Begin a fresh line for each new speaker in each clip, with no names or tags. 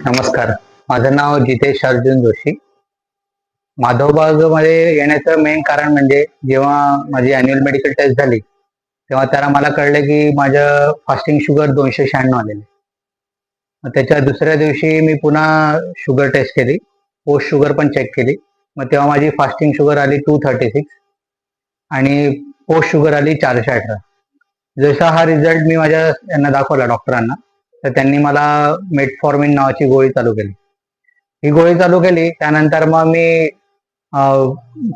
नमस्कार. माझं नाव जितेश अर्जुन जोशी. माधवबागमध्ये येण्याचं मेन कारण म्हणजे जेव्हा माझी अॅन्युअल मेडिकल टेस्ट झाली, तेव्हा त्याला मला कळलं की माझं फास्टिंग शुगर 296 आलेलं. मग त्याच्या दुसऱ्या दिवशी मी पुन्हा शुगर टेस्ट केली, पोस्ट शुगर पण चेक केली. मग तेव्हा माझी फास्टिंग शुगर आली 236 आणि पोस्ट शुगर आली 418. जसा हा रिझल्ट मी माझ्या यांना दाखवला डॉक्टरांना, तर त्यांनी मला मेटफॉर्मिन नावाची गोळी चालू केली. ही गोळी चालू केली त्यानंतर मग मी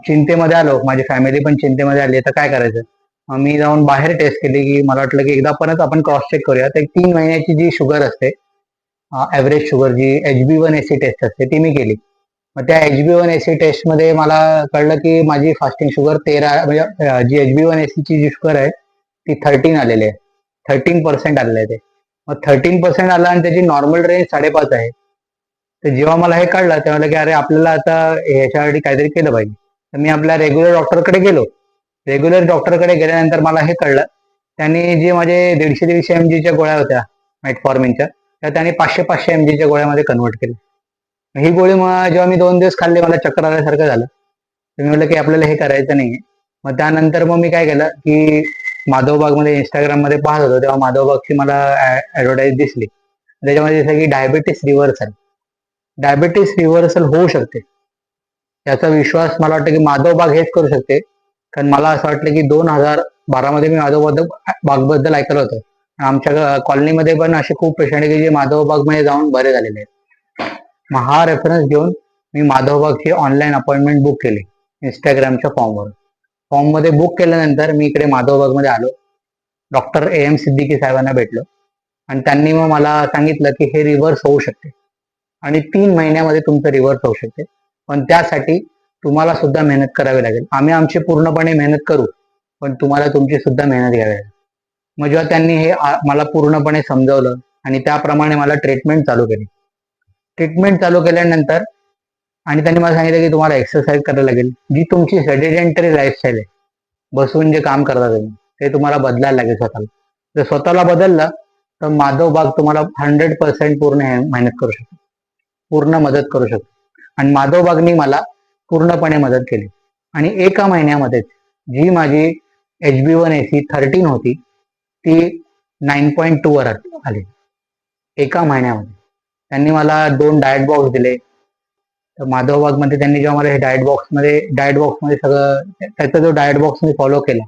चिंतेमध्ये आलो, माझी फॅमिली पण चिंतेमध्ये आली, तर काय करायचं. मग मी जाऊन बाहेर टेस्ट केली की मला वाटलं की एकदा परत आपण क्रॉस चेक करूया. तर 3 महिन्याची जी शुगर असते, ॲव्हरेज शुगर जी HbA1c टेस्ट असते ती मी केली. मग त्या HbA1c टेस्टमध्ये मला कळलं की माझी फास्टिंग शुगर 13 म्हणजे जी HbA1c ची जी शुगर आहे ती 13 आलेली आहे. 13% आलेलं आहे ते. मग 13% आलं आणि त्याची नॉर्मल रेंज 5.5 आहे. तर जेव्हा मला हे कळलं तेव्हा की अरे आपल्याला आता ह्याच्यासाठी काहीतरी केलं पाहिजे. तर मी आपल्या रेग्युलर डॉक्टरकडे गेलो. रेग्युलर डॉक्टरकडे गेल्यानंतर मला हे कळलं, त्यांनी जे माझे 150-150 mgच्या गोळ्या होत्या मेटफॉर्मिनच्या, त्या त्यांनी 500-500 mgच्या गोळ्यामध्ये कन्वर्ट केल्या. ही गोळी मग जेव्हा मी 2 दिवस खाल्ली मला चक्कर आल्यासारखं झालं. तर मी म्हटलं की आपल्याला हे करायचं नाहीये. मग त्यानंतर मग मी काय केलं की माधवबागमध्ये इंस्टाग्राममध्ये पाहत होतो, तेव्हा माधवबागची मला ॲडव्हर्टाईज दिसली. त्याच्यामध्ये दिसलं की डायबिटीस रिव्हर्सल होऊ शकते. याचा विश्वास मला वाटतं की माधवबाग हेच करू शकते. कारण मला असं वाटलं की 2012 मध्ये मी माधवबागबद्दल ऐकलं होतं. आमच्या कॉलनीमध्ये पण असे खूप पेशंट आहे की जे माधवबागमध्ये जाऊन बरे झालेले आहेत. मग हा रेफरन्स घेऊन मी माधवबागची ऑनलाईन अपॉइंटमेंट बुक केली इंस्टाग्रामच्या फॉर्मवर. फॉर्ममध्ये बुक केल्यानंतर मी इकडे माधवबागमध्ये आलो. डॉक्टर AM सिद्दीकी साहेबांना भेटलो आणि त्यांनी मग मला सांगितलं की हे रिव्हर्स होऊ शकते आणि 3 महिन्यामध्ये तुमचं रिव्हर्स होऊ शकते. पण त्यासाठी तुम्हाला सुद्धा मेहनत करावी लागेल. आम्ही आमची पूर्णपणे मेहनत करू, पण तुम्हाला तुमची सुद्धा मेहनत घ्यावी लागेल. मग जेव्हा त्यांनी हे मला पूर्णपणे समजावलं आणि त्याप्रमाणे मला ट्रीटमेंट चालू केली. ट्रीटमेंट चालू केल्यानंतर आणि त्यांनी मला सांगितलं की तुम्हाला एक्सरसाइज करायला लागेल. जी तुमची सेडेंटरी लाईफस्टाईल आहे, बसून जे काम करता तुम्ही, ते तुम्हाला बदलायला लागेल स्वतःला. जर स्वतःला बदललं तर माधवबाग तुम्हाला 100% पूर्ण मेहनत करू शकतो, पूर्ण मदत करू शकतो. आणि माधवबागनी मला पूर्णपणे मदत केली आणि एका महिन्यामध्येच जी माझी HbA1c 13 होती ती 9.2 वर आली. एका महिन्यामध्ये त्यांनी मला 2 डाएट बॉक्स दिले. तर माधवबागमध्ये त्यांनी जेव्हा मला हे डाएट बॉक्समध्ये सगळं त्याचा जो डाएट बॉक्स मी फॉलो केला,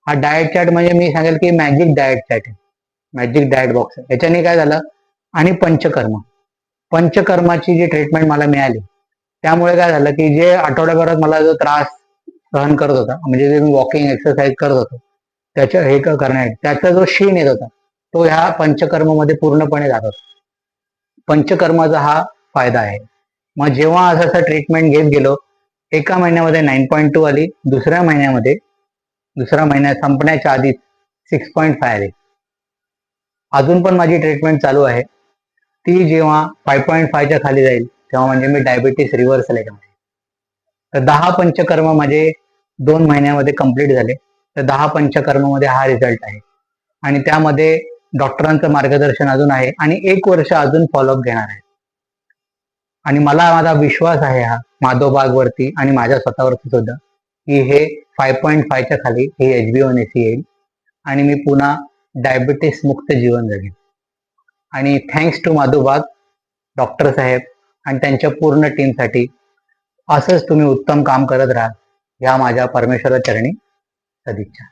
हा डाएट चार्ट म्हणजे मी सांगेल की मॅजिक डाएट चार्ट आहे, मॅजिक डाएट बॉक्स. याच्याने काय झालं आणि पंचकर्माची जी ट्रीटमेंट मला मिळाली, त्यामुळे काय झालं की जे आठवड्याभरात मला जो त्रास सहन करत होता, म्हणजे जे मी वॉकिंग एक्सरसाइज करत होतो त्याच्या हे करण्यासाठी त्याचा जो शीण येत होता, तो ह्या पंचकर्मामध्ये पूर्णपणे जात होता. पंचकर्माचा हा फायदा आहे. मग जेव्हा असं ट्रीटमेंट घेत गेलो, एका महिन्यामध्ये 9.2 आली, दुसरा महिना संपण्याच्या आधीच 6.5 आली. अजून पण माझी ट्रीटमेंट चालू आहे. ती जेव्हा 5.5च्या खाली जाईल तेव्हा म्हणजे मी डायबिटीस रिव्हर्सल आहे. तर 10 पंचकर्म माझे 2 महिन्यामध्ये कंप्लीट झाले. तर 10 पंचकर्मामध्ये हा रिझल्ट आहे आणि त्यामध्ये डॉक्टरांचं मार्गदर्शन अजून आहे आणि 1 वर्ष अजून फॉलोअप घेणार आहे. आणि मला माझा विश्वास आहे हा माधवबागवरती आणि माझ्या स्वतःवरती सुद्धा की हे 5.5च्या खाली हे HbA1c येईल आणि मी पुन्हा डायबिटीस मुक्त जीवन जगेन. आणि थँक्स टू माधवबाग, डॉक्टर साहेब आणि त्यांच्या पूर्ण टीमसाठी. असंच तुम्ही उत्तम काम करत राहा, ह्या माझ्या परमेश्वराचरणी सदिच्छा.